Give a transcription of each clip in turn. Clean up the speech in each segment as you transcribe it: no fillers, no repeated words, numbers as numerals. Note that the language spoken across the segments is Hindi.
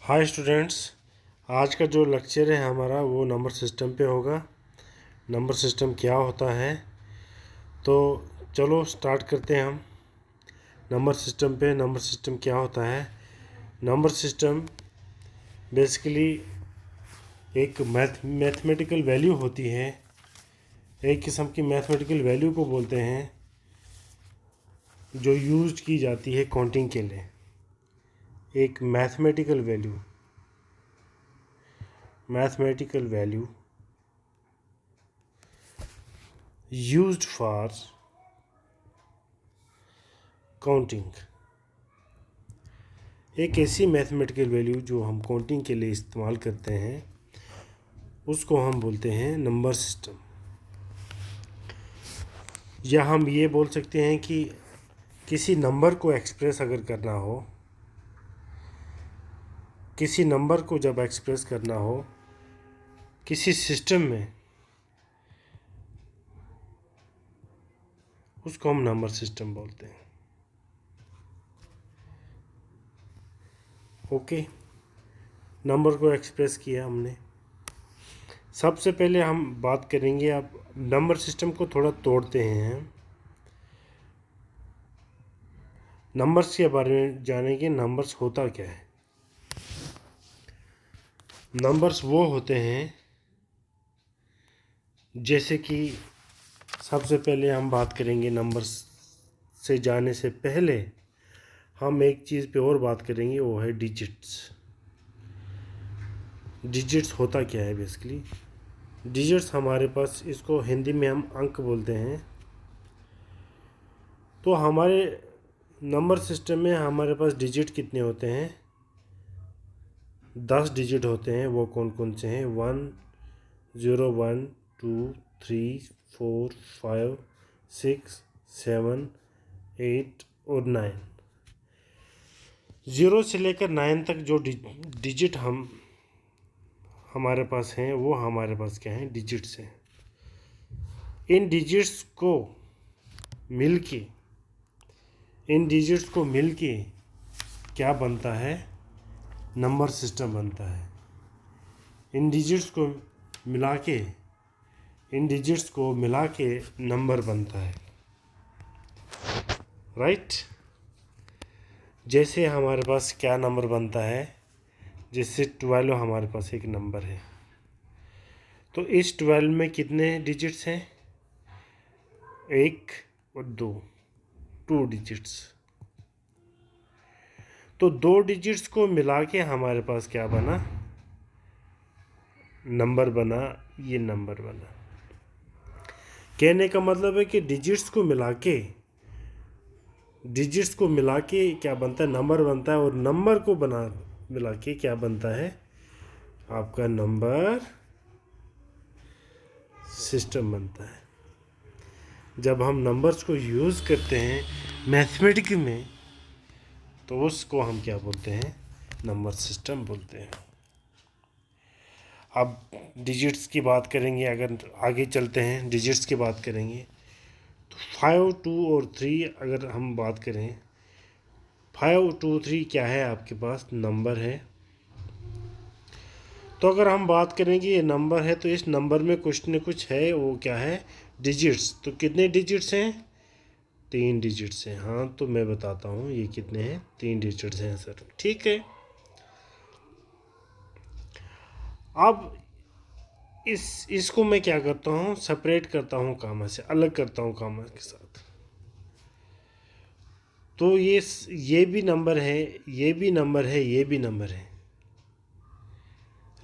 हाय स्टूडेंट्स, आज का जो लेक्चर है हमारा वो नंबर सिस्टम पे होगा। नंबर सिस्टम क्या होता है, तो चलो स्टार्ट करते हैं हम। नंबर सिस्टम क्या होता है। नंबर सिस्टम बेसिकली एक मैथमेटिकल वैल्यू होती है। एक किस्म की मैथमेटिकल वैल्यू को बोलते हैं जो यूज की जाती है काउंटिंग के लिए। एक mathematical value used for counting. एक ऐसी मैथमेटिकल वैल्यू जो हम काउंटिंग के लिए इस्तेमाल करते हैं उसको हम बोलते हैं नंबर सिस्टम। या हम ये बोल सकते हैं कि किसी नंबर को एक्सप्रेस अगर करना हो, किसी नंबर को जब एक्सप्रेस करना हो किसी सिस्टम में, उसको हम नंबर सिस्टम बोलते हैं। ओके, नंबर को एक्सप्रेस किया हमने। सबसे पहले हम बात करेंगे, अब नंबर सिस्टम को थोड़ा तोड़ते हैं। नंबर्स के बारे में जानेंगे। नंबर्स होता क्या है। नंबर्स वो होते हैं, जैसे कि सबसे पहले हम बात करेंगे, नंबर्स से जाने से पहले हम एक चीज़ पे और बात करेंगे, वो है डिजिट्स। डिजिट्स होता क्या है बेसिकली। डिजिट्स हमारे पास, इसको हिंदी में हम अंक बोलते हैं। तो हमारे नंबर सिस्टम में हमारे पास डिजिट कितने होते हैं? 10 डिजिट होते हैं। वो कौन कौन से हैं? 1 0 1 2 3 4 5 6 7 8 और 9। 0 से लेकर 9 तक जो डिजिट हमारे पास हैं, वो हमारे पास क्या हैं? डिजिट्स हैं। इन डिजिट्स को मिलके क्या बनता है? नंबर सिस्टम बनता है। इन डिजिट्स को मिला के नंबर बनता है, राइट। जैसे हमारे पास क्या नंबर बनता है? जैसे 12 हमारे पास एक नंबर है, तो इस 12 में कितने डिजिट्स हैं? 1 और 2 डिजिट्स। तो 2 डिजिट्स को मिला के हमारे पास क्या बना? नंबर बना। ये नंबर बना। कहने का मतलब है कि डिजिट्स को मिला के क्या बनता है? नंबर बनता है। और नंबर को मिला के क्या बनता है? आपका नंबर सिस्टम बनता है। जब हम नंबर्स को यूज़ करते हैं मैथमेटिक्स में, तो उसको हम क्या बोलते हैं? नंबर सिस्टम बोलते हैं। अब डिजिट्स की बात करेंगे, अगर आगे चलते हैं डिजिट्स की बात करेंगे, तो 5 2 और 3 अगर हम बात करें, 5 2 3 क्या है? आपके पास नंबर है। तो अगर हम बात करेंगे ये नंबर है, तो इस नंबर में कुछ न कुछ है। वो क्या है? डिजिट्स। तो कितने डिजिट्स हैं? 3 डिजिट्स हैं। हाँ, तो मैं बताता हूँ ये कितने हैं। 3 डिजिट्स हैं सर, ठीक है। अब इसको मैं क्या करता हूँ? सेपरेट करता हूँ कामा से, अलग करता हूँ कामा के साथ। तो ये भी नंबर है, ये भी नंबर है, ये भी नंबर है,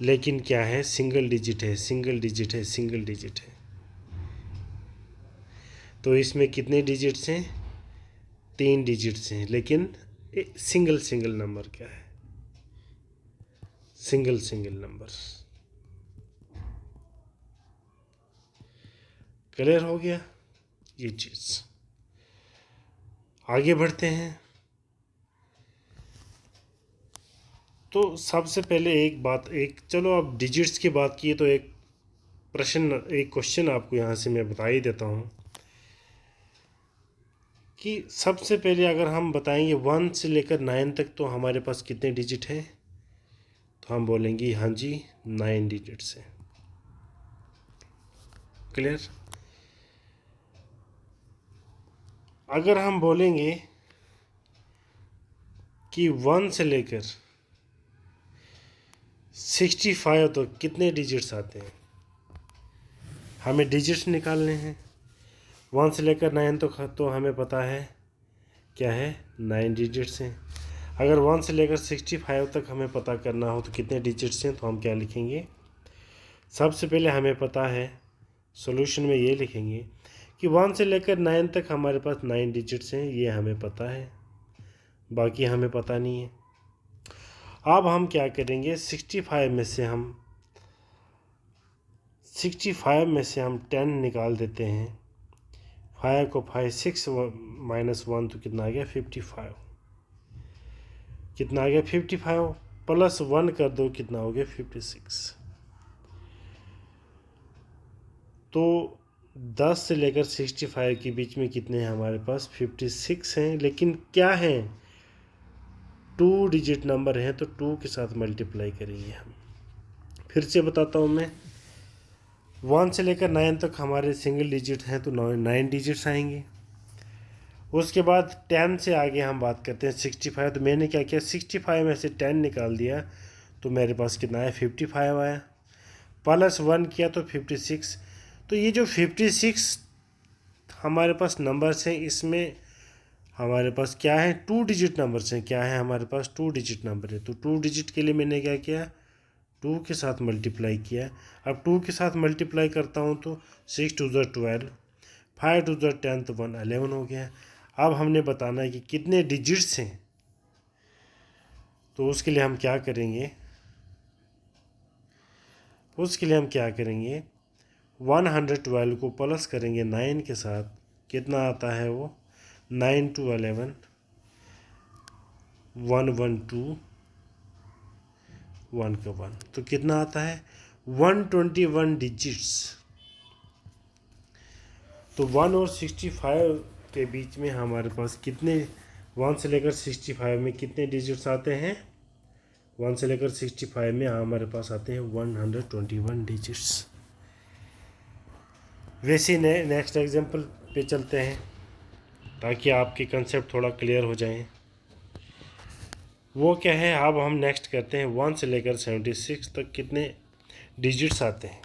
लेकिन क्या है? सिंगल डिजिट है, सिंगल डिजिट है, सिंगल डिजिट है। तो इसमें कितने डिजिट्स हैं? 3 डिजिट्स हैं, लेकिन सिंगल नंबर क्या है? Single number. क्लियर हो गया ये चीज़। आगे बढ़ते हैं। तो सबसे पहले चलो, अब डिजिट्स की बात की तो एक क्वेश्चन आपको यहाँ से मैं बता ही देता हूँ कि सबसे पहले अगर हम बताएंगे 1 से लेकर 9 तक, तो हमारे पास कितने डिजिट हैं? तो हम बोलेंगे हाँ जी 9 डिजिट से। क्लियर। अगर हम बोलेंगे कि 1 से लेकर 65 तो कितने डिजिट्स आते हैं, हमें डिजिट्स निकालने हैं। 1 से लेकर 9 तो हमें पता है क्या है, 9 डिजिट्स हैं। अगर 1 से लेकर 65 तक हमें पता करना हो तो कितने डिजिट्स हैं, तो हम क्या लिखेंगे, सबसे पहले हमें पता है, सॉल्यूशन में ये लिखेंगे कि 1 से लेकर 9 तक हमारे पास 9 डिजिट्स हैं, ये हमें पता है, बाकी हमें पता नहीं है। अब हम क्या करेंगे, 65 में से हम 10 निकाल देते हैं। 5 को 5 6 माइनस 1 तो कितना आ गया 55। कितना आ गया 55, प्लस 1 कर दो कितना हो गया 56। तो 10 से लेकर 65 के बीच में कितने हैं हमारे पास, 56 हैं। लेकिन क्या हैं, 2 डिजिट नंबर हैं, तो 2 के साथ मल्टीप्लाई करेंगे हम। फिर से बताता हूँ मैं, 1 से लेकर 9 तक हमारे सिंगल डिजिट हैं, तो 9 डिजिट्स आएंगे। उसके बाद 10 से आगे हम बात करते हैं 65। तो मैंने क्या किया, 65 में से 10 निकाल दिया, तो मेरे पास कितना आया 55 आया। प्लस 1 किया तो 56। तो ये जो 56 हमारे पास नंबर्स हैं, इसमें हमारे पास क्या है, 2 डिजिट नंबर्स हैं। क्या है हमारे पास, 2 डिजिट नंबर है। तो 2 डिजिट के लिए मैंने क्या किया, 2 के साथ मल्टीप्लाई किया। अब 2 के साथ मल्टीप्लाई करता हूँ तो 6 2 12, 5 2 10 तो 1 11 हो गया। अब हमने बताना है कि कितने डिजिट्स हैं, तो उसके लिए हम क्या करेंगे, 112 को प्लस करेंगे 9 के साथ, कितना आता है वो, 9 2 11, 1 1 2, 1 का 1, तो कितना आता है 121 डिजिट्स। तो 1 और 65 के बीच में हमारे पास कितने, 1 से लेकर 65 में कितने डिजिट्स आते हैं, 1 से लेकर 65 में हमारे पास आते हैं 121 डिजिट्स। वैसे नेक्स्ट एग्जांपल पे चलते हैं ताकि आपके कंसेप्ट थोड़ा क्लियर हो जाएं। वो क्या है, अब हम नेक्स्ट करते हैं 1 से लेकर 76 तक कितने डिजिट्स आते हैं।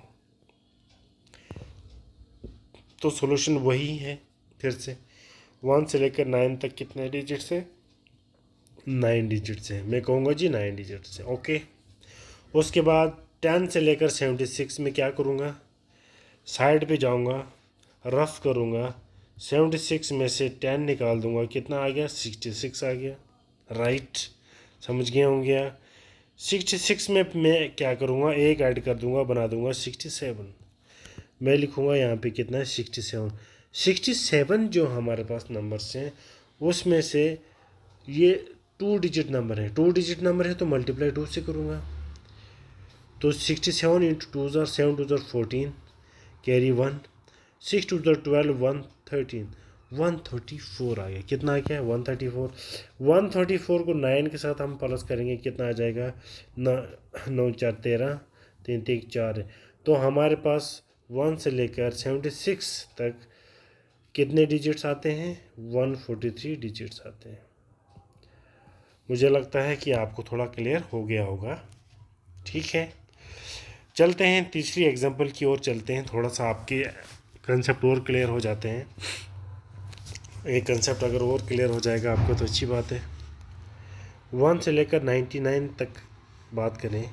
तो सॉल्यूशन वही है, फिर से 1 से लेकर 9 तक कितने डिजिट्स हैं, 9 डिजिट्स हैं। मैं कहूँगा जी 9 डिजिट्स हैं। ओके। उसके बाद 10 से लेकर 76 में क्या करूँगा, साइड पे जाऊँगा, रफ करूँगा, 76 में से 10 निकाल दूँगा, कितना आ गया 66 आ गया। राइट, समझ गए होंगे। 66 में मैं क्या करूँगा, एक ऐड कर दूँगा, बना दूँगा 67। मैं लिखूँगा यहाँ पे कितना है 67। 67 जो हमारे पास नंबर्स हैं उसमें से ये 2 डिजिट नंबर है। 2 डिजिट नंबर है तो मल्टीप्लाई 2 से करूँगा, तो 67 इंटू 2 ज़ार 7 2 ज़ार 14, कैरी 1, 6 2 ज़ार 12 113, 134 आ गया। कितना आ गया 134। 134 को 9 के साथ हम प्लस करेंगे, कितना आ जाएगा 9 4 13, 3 3 4 है। तो हमारे पास 1 से लेकर 76 तक कितने डिजिट्स आते हैं, 143 डिजिट्स आते हैं। मुझे लगता है कि आपको थोड़ा क्लियर हो गया होगा। ठीक है, चलते हैं तीसरी एग्जांपल की ओर चलते हैं, थोड़ा सा आपके कंसेप्ट और क्लियर हो जाते हैं। एक कंसेप्ट अगर और क्लियर हो जाएगा आपको तो अच्छी बात है। 1 से लेकर 99 तक बात करें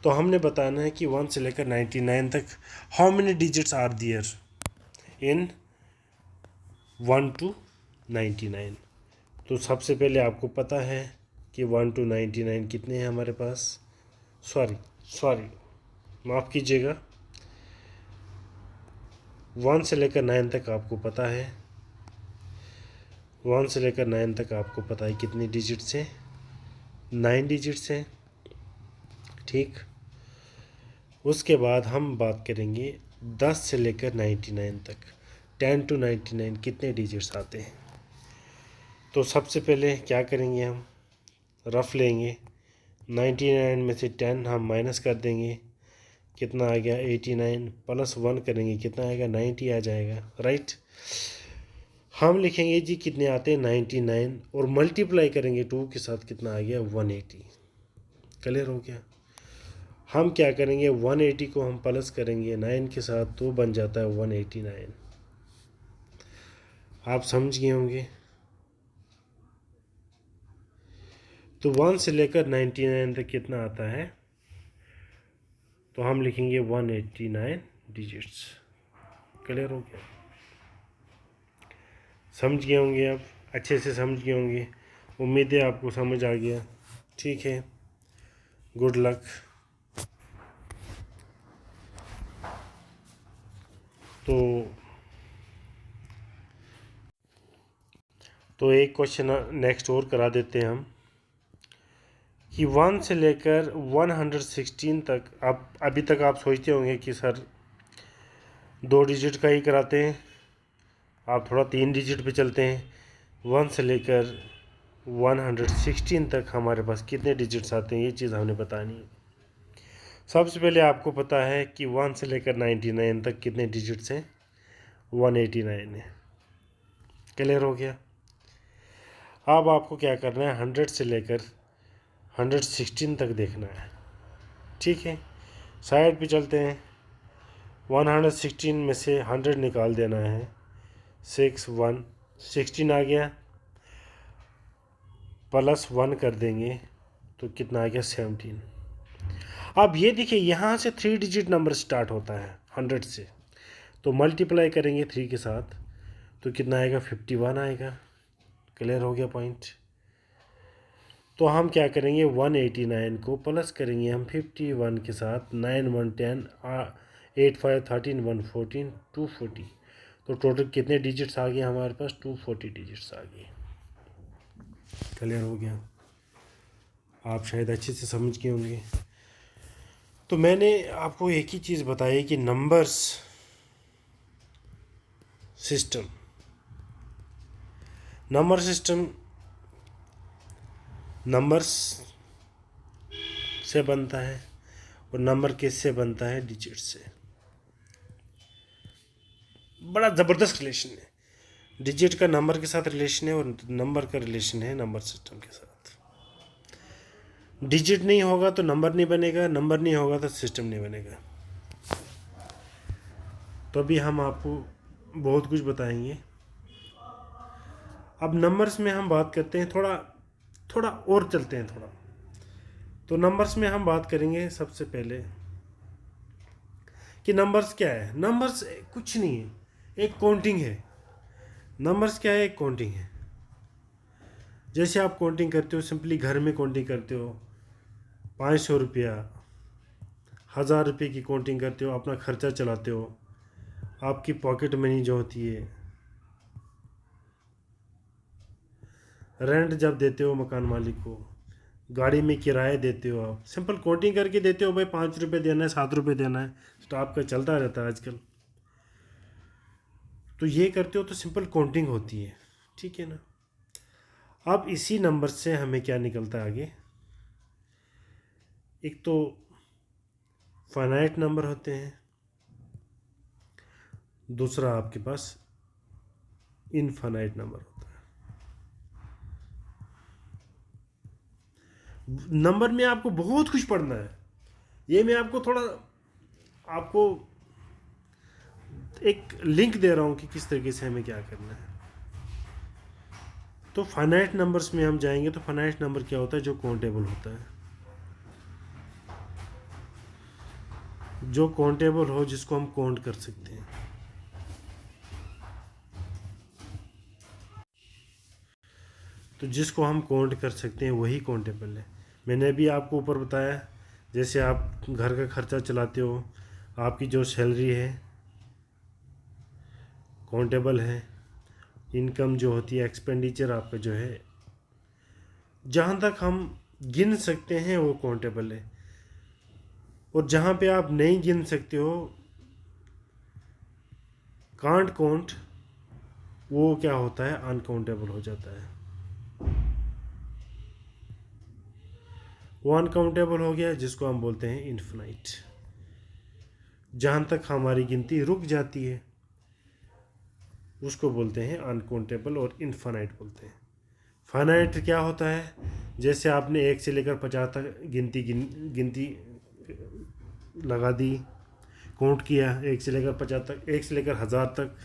तो हमने बताना है कि 1 से लेकर 99 तक how many digits are there in 1 to 99। तो सबसे पहले आपको पता है कि 1 to 99 कितने हैं हमारे पास, सॉरी माफ़ कीजिएगा, 1 से लेकर 9 तक आपको पता है, 1 से लेकर 9 तक आपको पता है कितनी डिजिट्स हैं, 9 डिजिट्स हैं। ठीक, उसके बाद हम बात करेंगे 10 से लेकर 99 तक, 10 to 99 कितने डिजिट्स आते हैं। तो सबसे पहले क्या करेंगे, हम रफ लेंगे, 99 में से 10 हम माइनस कर देंगे, कितना आ गया 89, प्लस 1 करेंगे कितना आएगा 90 आ जाएगा, राइट। हम लिखेंगे जी कितने आते हैं 99 और मल्टीप्लाई करेंगे 2 के साथ, कितना आ गया 180। क्लियर हो गया। हम क्या करेंगे 180 को हम प्लस करेंगे 9 के साथ तो बन जाता है 189। आप समझ गए होंगे। तो 1 से लेकर 99 तक कितना आता है, तो हम लिखेंगे 189 डिजिट्स। क्लियर हो गया। समझ गए होंगे, आप अच्छे से समझ गए होंगे। उम्मीद है आपको समझ आ गया। ठीक है, गुड लक। तो एक क्वेश्चन नेक्स्ट और करा देते हैं हम कि 1 से लेकर 116 तक, आप अभी तक आप सोचते होंगे कि सर 2 डिजिट का ही कराते हैं, आप थोड़ा 3 डिजिट पे चलते हैं। 1 से लेकर 116 तक हमारे पास कितने डिजिट्स आते हैं, ये चीज़ हमने बतानी है। सबसे पहले आपको पता है कि 1 से लेकर 99 तक कितने डिजिट्स हैं, 189 है। क्लियर हो गया। अब आपको क्या करना है, 100 से लेकर 116 तक देखना है। ठीक है, साइड पे चलते हैं। 116 में से 100 निकाल देना है, 16 आ गया, प्लस 1 कर देंगे तो कितना आ गया 17। अब ये देखिए यहाँ से 3 डिजिट नंबर स्टार्ट होता है 100 से, तो मल्टीप्लाई करेंगे 3 के साथ तो कितना आएगा 51 आएगा। क्लियर हो गया पॉइंट। तो हम क्या करेंगे 189 को प्लस करेंगे हम 51 के साथ, 9 1 10, 8 5 13, 1 14, 240। तो टोटल कितने डिजिट्स आ गए हमारे पास, 240 डिजिट्स आ गए। क्लियर हो गया। आप शायद अच्छे से समझ गए होंगे। तो मैंने आपको एक ही चीज़ बताई कि numbers system, number system numbers से बनता है और नंबर किससे बनता है, डिजिट से। बड़ा ज़बरदस्त रिलेशन है, डिजिट का नंबर के साथ रिलेशन है और नंबर का रिलेशन है नंबर सिस्टम के साथ। डिजिट नहीं होगा तो नंबर नहीं बनेगा, नंबर नहीं होगा तो सिस्टम नहीं बनेगा। तो अभी हम आपको बहुत कुछ बताएंगे। अब नंबर्स में हम बात करते हैं, थोड़ा और चलते हैं थोड़ा। तो नंबर्स में हम बात करेंगे सबसे पहले कि नंबर्स क्या है। नंबर्स कुछ नहीं है, एक काउंटिंग है। नंबर्स क्या है, एक काउंटिंग है। जैसे आप काउंटिंग करते हो, सिंपली घर में काउंटिंग करते हो, 500 रुपया, 1000 रुपये की काउंटिंग करते हो, अपना खर्चा चलाते हो, आपकी पॉकेट मनी जो होती है, रेंट जब देते हो मकान मालिक को, गाड़ी में किराए देते हो, आप सिंपल काउंटिंग करके देते हो, भाई 5 रुपये देना है, 7 रुपये देना है, तो आपका चलता रहता है आजकल। तो ये करते हो तो सिंपल काउंटिंग होती है, ठीक है ना। अब इसी नंबर से हमें क्या निकलता है आगे, एक तो फाइनाइट नंबर होते हैं, दूसरा आपके पास इनफाइनाइट नंबर होता है। नंबर में आपको बहुत कुछ पढ़ना है, ये मैं आपको थोड़ा आपको एक लिंक दे रहा हूँ कि किस तरीके से हमें क्या करना है। तो फाइनाइट नंबर्स में हम जाएंगे तो फाइनाइट नंबर क्या होता है, जो काउंटेबल होता है, जो काउंटेबल हो, जिसको हम काउंट कर सकते हैं। तो जिसको हम काउंट कर सकते हैं वही काउंटेबल है। मैंने भी आपको ऊपर बताया, जैसे आप घर का खर्चा चलाते हो, आपकी जो सैलरी है काउंटेबल है, इनकम जो होती है, एक्सपेंडिचर आपका जो है, जहाँ तक हम गिन सकते हैं वो काउंटेबल है, और जहाँ पे आप नहीं गिन सकते हो, कांट काउंट, वो क्या होता है, अनकाउंटेबल हो जाता है। वो अनकाउंटेबल हो गया, जिसको हम बोलते हैं इन्फिनाइट। जहाँ तक हमारी गिनती रुक जाती है उसको बोलते हैं अनकाउंटेबल और इन्फिनाइट बोलते हैं। फाइनाइट क्या होता है? जैसे आपने 1 से लेकर 50 तक गिनती लगा दी, काउंट किया, 1 से लेकर 50 तक, 1 से लेकर 1000 तक,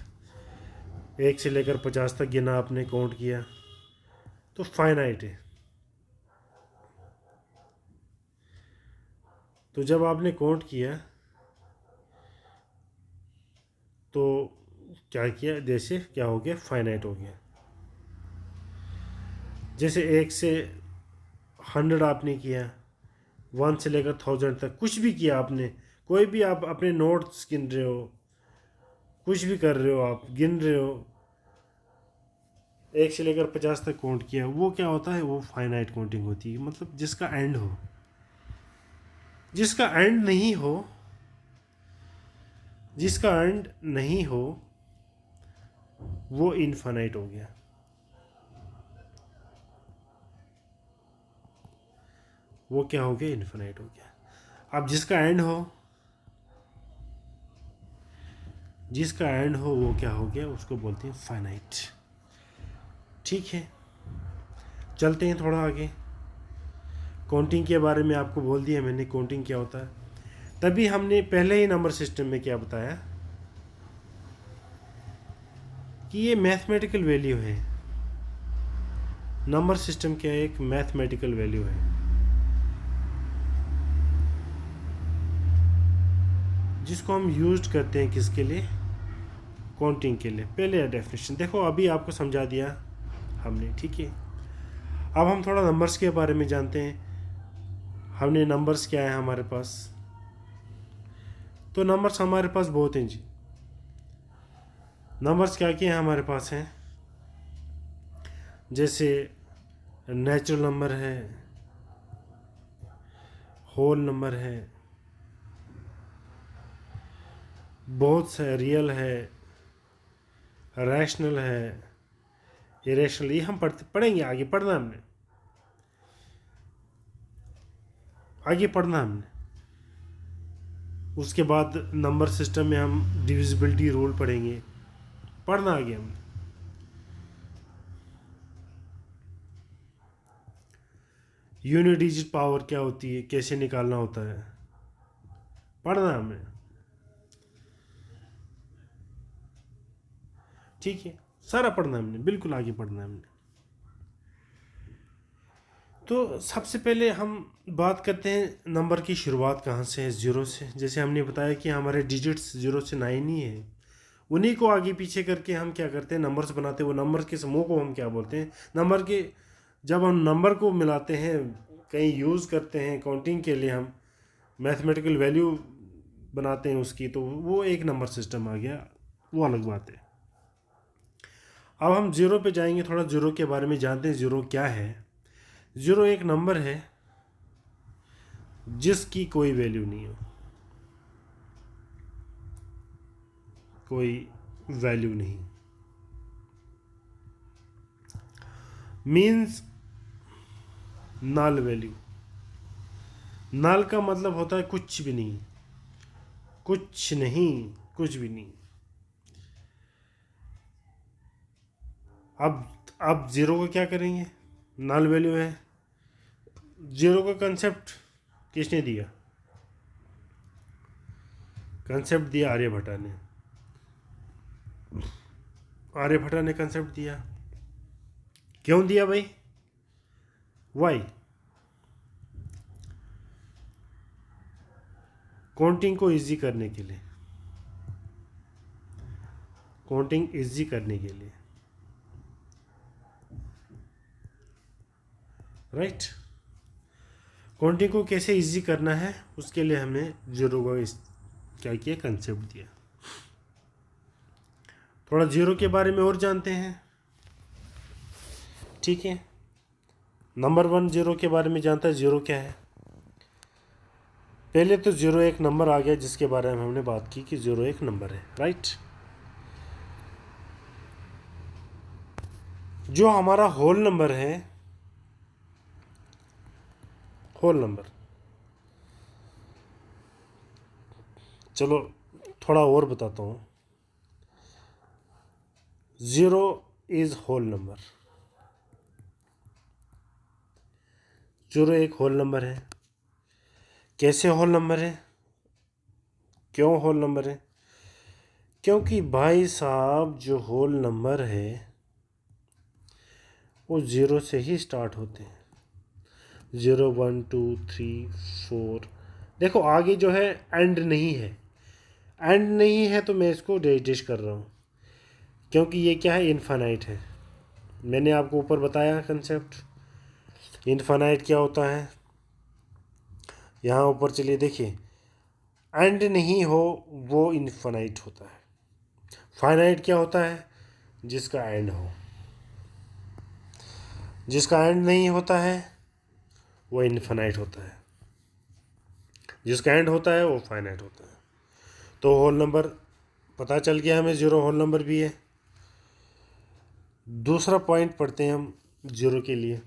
1 से लेकर 50 तक गिना आपने, काउंट किया, तो फाइनाइट है। तो जब आपने काउंट किया तो क्या किया, जैसे क्या हो गया, फाइनाइट हो गया। जैसे 1 से 100 आपने किया, 1 से लेकर 1000 तक कुछ भी किया आपने, कोई भी आप अपने नोट्स गिन रहे हो, कुछ भी कर रहे हो, आप गिन रहे हो, 1 से लेकर 50 तक काउंट किया, वो क्या होता है, वो फाइनाइट काउंटिंग होती है। मतलब जिसका एंड हो। जिसका एंड नहीं हो, जिसका एंड नहीं हो वो इनफाइनाइट हो गया। वो क्या हो गया, इनफाइनाइट हो गया। अब जिसका एंड हो, जिसका एंड हो वो क्या हो गया, उसको बोलते हैं फाइनाइट। ठीक है, चलते हैं थोड़ा आगे। काउंटिंग के बारे में आपको बोल दिया मैंने, काउंटिंग क्या होता है। तभी हमने पहले ही नंबर सिस्टम में क्या बताया कि ये मैथमेटिकल वैल्यू है। नंबर सिस्टम क्या है, एक मैथमेटिकल वैल्यू है जिसको हम यूज करते हैं किसके लिए, काउंटिंग के लिए। पहले डेफिनेशन देखो, अभी आपको समझा दिया हमने, ठीक है। अब हम थोड़ा नंबर्स के बारे में जानते हैं। हमने नंबर्स क्या है हमारे पास, तो नंबर्स हमारे पास बहुत हैं जी। नंबर्स क्या क्या है हमारे पास हैं, जैसे नेचुरल नंबर है, होल नंबर है, बहुत से रियल है, रैशनल है, इरेशनल। ये हम पढ़ेंगे, आगे पढ़ना हमने, आगे पढ़ना हमने। उसके बाद नंबर सिस्टम में हम डिविजिबिलिटी रूल पढ़ेंगे, पढ़ना आगे हमने। यूनिट डिजिट पावर क्या होती है, कैसे निकालना होता है, पढ़ना हमने। ठीक है, सारा पढ़ना हमने, बिल्कुल आगे पढ़ना हमने। तो सबसे पहले हम बात करते हैं नंबर की शुरुआत कहाँ से है, ज़ीरो से। जैसे हमने बताया कि हमारे डिजिट्स 0 से 9 ही है, उन्हीं को आगे पीछे करके हम क्या करते हैं, नंबर्स बनाते हैं। वो नंबर्स के समूह को हम क्या बोलते हैं, नंबर के। जब हम नंबर को मिलाते हैं, कहीं यूज़ करते हैं काउंटिंग के लिए, हम मैथमेटिकल वैल्यू बनाते हैं उसकी, तो वो एक नंबर सिस्टम आ गया, वो अलग बात है। अब हम ज़ीरो पे जाएंगे, थोड़ा ज़ीरो के बारे में जानते हैं। ज़ीरो क्या है? ज़ीरो एक नंबर है जिसकी कोई वैल्यू नहीं हो, कोई वैल्यू नहीं। Means null value. नल का मतलब होता है कुछ भी नहीं, कुछ नहीं, कुछ भी नहीं। अब ज़ीरो को क्या करेंगे, नल वैल्यू है। ज़ीरो का कंसेप्ट किसने दिया? कंसेप्ट दिया आर्यभट्टा ने। आर्यभट्टा ने कंसेप्ट दिया। क्यों दिया भाई? वाई? काउंटिंग को इजी करने के लिए, काउंटिंग इजी करने के लिए, राइट। काउंटिंग को कैसे इजी करना है, उसके लिए हमने जीरो का क्या किया, कंसेप्ट दिया। थोड़ा जीरो के बारे में और जानते हैं, ठीक है। नंबर 1 जीरो के बारे में जानता है, जीरो क्या है। पहले तो जीरो एक नंबर आ गया जिसके बारे में हमने बात की कि जीरो एक नंबर है, राइट। जो हमारा होल नंबर है, होल नंबर। चलो थोड़ा और बताता हूँ। 0 इज होल नंबर। 0 एक होल नंबर है। कैसे होल नंबर है, क्यों होल नंबर है? क्योंकि भाई साहब जो होल नंबर है वो 0 से ही स्टार्ट होते हैं। 0 1 2 3 4। देखो आगे जो है एंड नहीं है, एंड नहीं है तो मैं इसको डिश कर रहा हूँ, क्योंकि ये क्या है, इनफाइनाइट है। मैंने आपको ऊपर बताया कंसेप्ट इनफाइनाइट क्या होता है। यहाँ ऊपर चलिए देखिए, एंड नहीं हो वो इनफाइनाइट होता है। फाइनाइट क्या होता है, जिसका एंड हो। जिसका एंड नहीं होता है वो इनफाइनाइट होता है, जिसका एंड होता है वो फाइनाइट होता है। तो होल नंबर पता चल गया हमें, 0 होल नंबर भी है। दूसरा पॉइंट पढ़ते हैं हम 0 के लिए।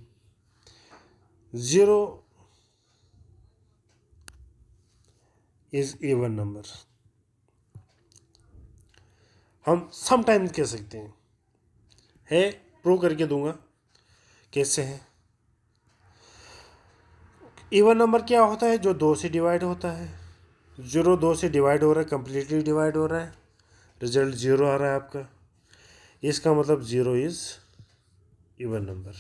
0 इज इवन नंबर। हम समटाइम्स कह सकते हैं, है प्रूव करके दूंगा कैसे है। इवन नंबर क्या होता है, जो 2 से डिवाइड होता है। 0 2 से डिवाइड हो रहा है, कंप्लीटली डिवाइड हो रहा है, रिजल्ट 0 आ रहा है आपका। इसका मतलब 0 इज इवन नंबर।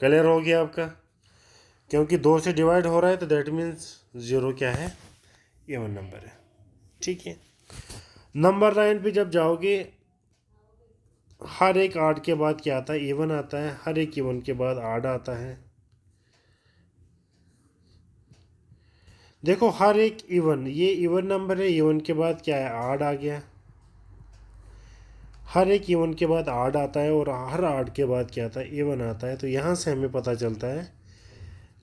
क्लियर हो गया आपका? क्योंकि 2 से डिवाइड हो रहा है तो दैट मीन्स 0 क्या है, इवन नंबर है। ठीक है। नंबर लाइन पे जब जाओगे, हर एक आड के बाद क्या आता है, इवन आता है। हर एक इवन के बाद आड आता है। देखो हर एक इवन, ये इवन नंबर है, इवन के बाद क्या है, आड आ गया। हर एक इवन के बाद आड आता है और हर आड के बाद क्या आता है, इवन आता है। तो यहाँ से हमें पता चलता है,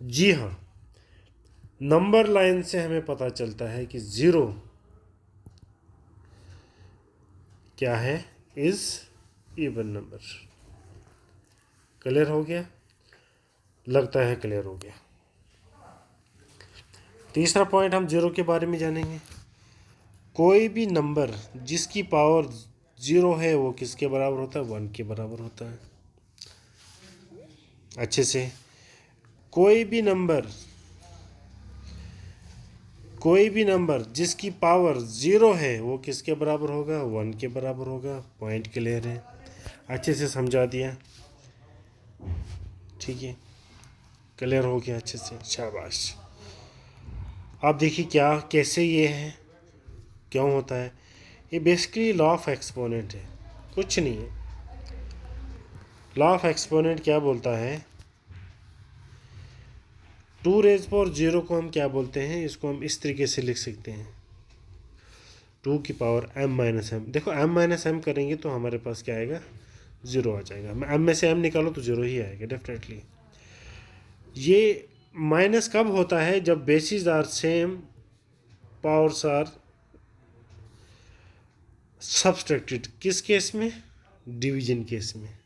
जी हाँ, नंबर लाइन से हमें पता चलता है कि 0 क्या है, इज इवन नंबर। क्लियर हो गया? लगता है क्लियर हो गया। तीसरा पॉइंट हम 0 के बारे में जानेंगे। कोई भी नंबर जिसकी पावर 0 है वो किसके बराबर होता है, 1 के बराबर होता है। अच्छे से, कोई भी नंबर जिसकी पावर 0 है वो किसके बराबर होगा, 1 के बराबर होगा। पॉइंट क्लियर है, अच्छे से समझा दिया। ठीक है, क्लियर हो गया अच्छे से, शाबाश। अब देखिए क्या, कैसे ये है, क्यों होता है। ये बेसिकली लॉ ऑफ एक्सपोनेंट है, कुछ नहीं है। लॉ ऑफ एक्सपोनेंट क्या बोलता है, 2 रेज पावर 0 को हम क्या बोलते हैं, इसको हम इस तरीके से लिख सकते हैं, 2 की पावर m माइनस एम। देखो m माइनस एम करेंगे तो हमारे पास क्या आएगा, 0 आ जाएगा। m में से m निकालो तो 0 ही आएगा डेफिनेटली। ये माइनस कब होता है, जब basis are same, powers are subtracted. किस केस में, डिवीजन केस में।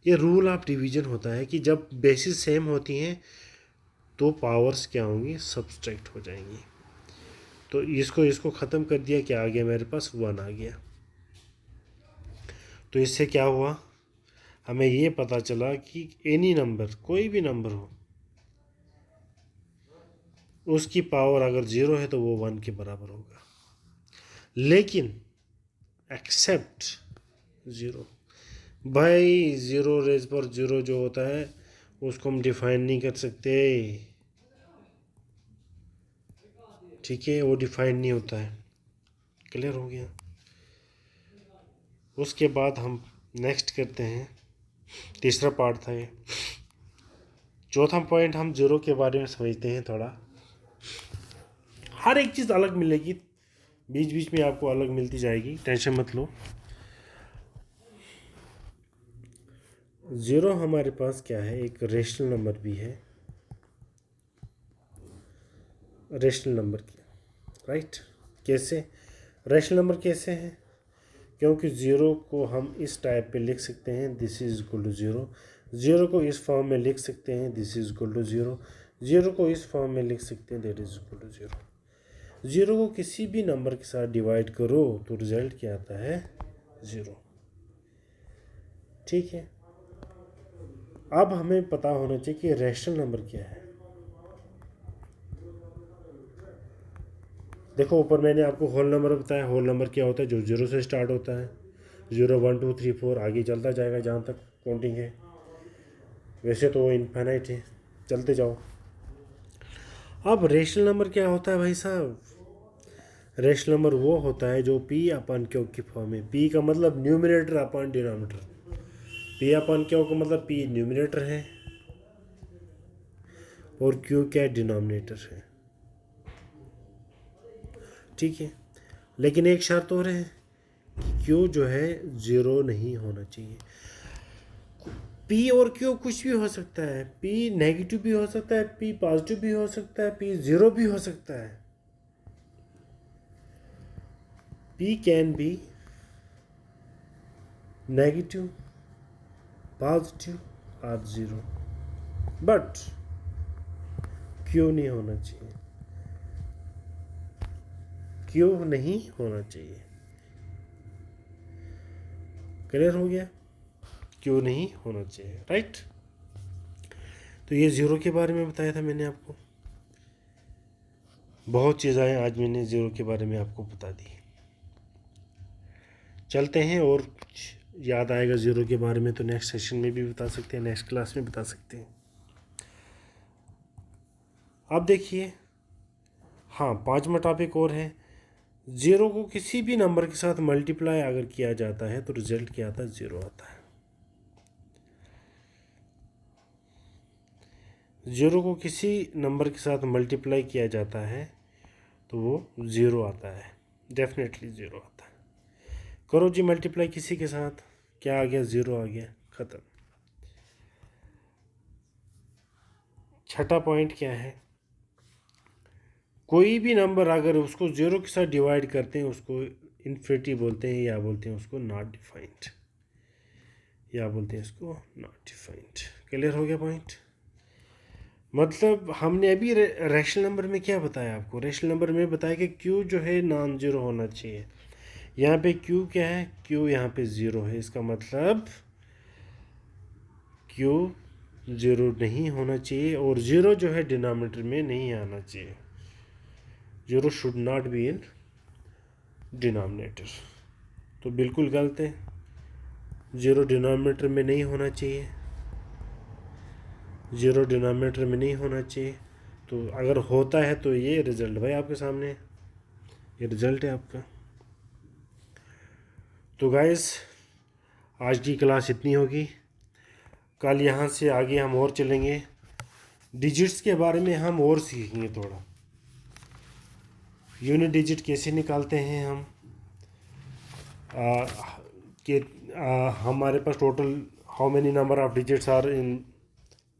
ये रूल ऑफ डिवीजन होता है कि जब बेसिस सेम होती हैं तो पावर्स क्या होंगी, सब्सट्रैक्ट हो जाएंगी। तो इसको ख़त्म कर दिया, क्या आ गया मेरे पास, 1 आ गया। तो इससे क्या हुआ, हमें ये पता चला कि एनी नंबर, कोई भी नंबर हो, उसकी पावर अगर 0 है तो वो 1 के बराबर होगा। लेकिन एक्सेप्ट 0। भाई 0 रेज पर 0 जो होता है उसको हम डिफाइन नहीं कर सकते। ठीक है, वो डिफाइन नहीं होता है। क्लियर हो गया? उसके बाद हम नेक्स्ट करते हैं, तीसरा पार्ट था ये। चौथा पॉइंट हम 0 के बारे में समझते हैं थोड़ा। हर एक चीज़ अलग मिलेगी, बीच बीच में आपको अलग मिलती जाएगी, टेंशन मत लो। 0 हमारे पास क्या है, एक रेशनल नंबर भी है। रेशनल नंबर की, राइट? कैसे रेशनल नंबर कैसे है, क्योंकि 0 को हम इस टाइप पे लिख सकते हैं, this is equal to 0। Zero को इस फॉर्म में लिख सकते हैं, this is equal to zero. Zero को इस फॉर्म में लिख सकते हैं, that is equal to zero. Zero को किसी भी नंबर के साथ डिवाइड करो तो रिजल्ट क्या आता है, ज़ीरो। ठीक है, अब हमें पता होना चाहिए कि रैशनल नंबर क्या है। देखो ऊपर मैंने आपको होल नंबर बताया, होल नंबर क्या होता है, जो ज़ीरो से स्टार्ट होता है, 0 1 2 3 4 आगे चलता जाएगा जहाँ तक काउंटिंग है। वैसे तो वो इनफाइनाइट है, चलते जाओ। अब रेशनल नंबर क्या होता है भाई साहब, रेशनल नंबर वो होता है जो पी अपन क्यू की फॉर्म है। पी का मतलब न्यूमरेटर अपन डिनोमिनेटर। पी अपन क्यू का मतलब पी न्यूमरेटर है और क्यू क्या डिनोमिनेटर है। ठीक है, लेकिन एक शर्त और है कि क्यू जो है ज़ीरो नहीं होना चाहिए। पी और क्यू कुछ भी हो सकता है, पी नेगेटिव भी हो सकता है, पी पॉजिटिव भी हो सकता है, पी ज़ीरो भी हो सकता है। P can be negative, positive और ज़ीरो, बट क्यू नहीं होना चाहिए, क्यू नहीं होना चाहिए। क्लियर हो गया, क्यू नहीं होना चाहिए, राइट। तो ये ज़ीरो के बारे में बताया था मैंने आपको, बहुत चीज़ें आज मैंने ज़ीरो के बारे में आपको बता दी। चलते हैं, और कुछ याद आएगा ज़ीरो के बारे में तो नेक्स्ट सेशन में भी बता सकते हैं, नेक्स्ट क्लास में बता सकते हैं। अब देखिए, हाँ 5वां टॉपिक और है, ज़ीरो को किसी भी नंबर के साथ मल्टीप्लाई अगर किया जाता है तो रिजल्ट क्या आता है, ज़ीरो आता है। ज़ीरो को किसी नंबर के साथ मल्टीप्लाई किया जाता है तो वो ज़ीरो आता है, डेफिनेटली ज़ीरो आता है। करो जी मल्टीप्लाई किसी के साथ, क्या आ गया, ज़ीरो आ गया, ख़त्म। छठा पॉइंट क्या है, कोई भी नंबर अगर उसको ज़ीरो के साथ डिवाइड करते हैं उसको इन्फिनिटी बोलते हैं, या बोलते हैं उसको नॉट डिफाइंड, या बोलते हैं इसको नॉट डिफाइंड। क्लियर हो गया पॉइंट। मतलब हमने अभी रैशनल नंबर में क्या बताया आपको, रैशनल नंबर में बताया कि क्यू जो है नॉन ज़ीरो होना चाहिए। यहाँ पे क्यू क्या है, क्यू यहाँ पे ज़ीरो है, इसका मतलब क्यू ज़ीरो नहीं होना चाहिए, और ज़ीरो जो है डिनोमिनेटर में नहीं आना चाहिए। Zero should not be in denominator, तो बिल्कुल गलत है, ज़ीरो डिनोमिनेटर में नहीं होना चाहिए, ज़ीरो डिनोमिनेटर में नहीं होना चाहिए। तो अगर होता है तो ये रिज़ल्ट भाई आपके सामने, ये रिज़ल्ट है आपका। तो गाइस आज की क्लास इतनी होगी, कल यहाँ से आगे हम और चलेंगे, डिजिट्स के बारे में हम और सीखेंगे थोड़ा, यूनिट डिजिट कैसे निकालते हैं हम, कि हमारे पास total how many number of digits are in,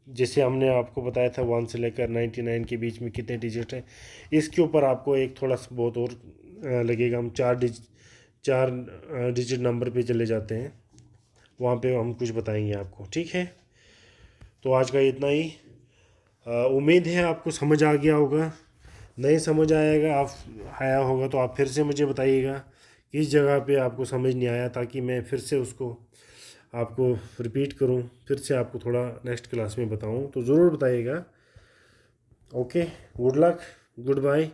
जैसे हमने आपको बताया था 1 से लेकर 99 के बीच में कितने डिजिट हैं। इसके ऊपर आपको एक थोड़ा सा बहुत और लगेगा, हम 4 डिजिट नंबर पे चले जाते हैं, वहाँ पे हम कुछ बताएंगे आपको, ठीक है। तो आज का इतना ही, उम्मीद है आपको समझ आ गया होगा, नहीं समझ आया होगा तो आप फिर से मुझे बताइएगा किस जगह पे आपको समझ नहीं आया, ताकि मैं फिर से उसको आपको रिपीट करूं, फिर से आपको थोड़ा नेक्स्ट क्लास में बताऊं, तो ज़रूर बताइएगा। Okay, good luck, good bye.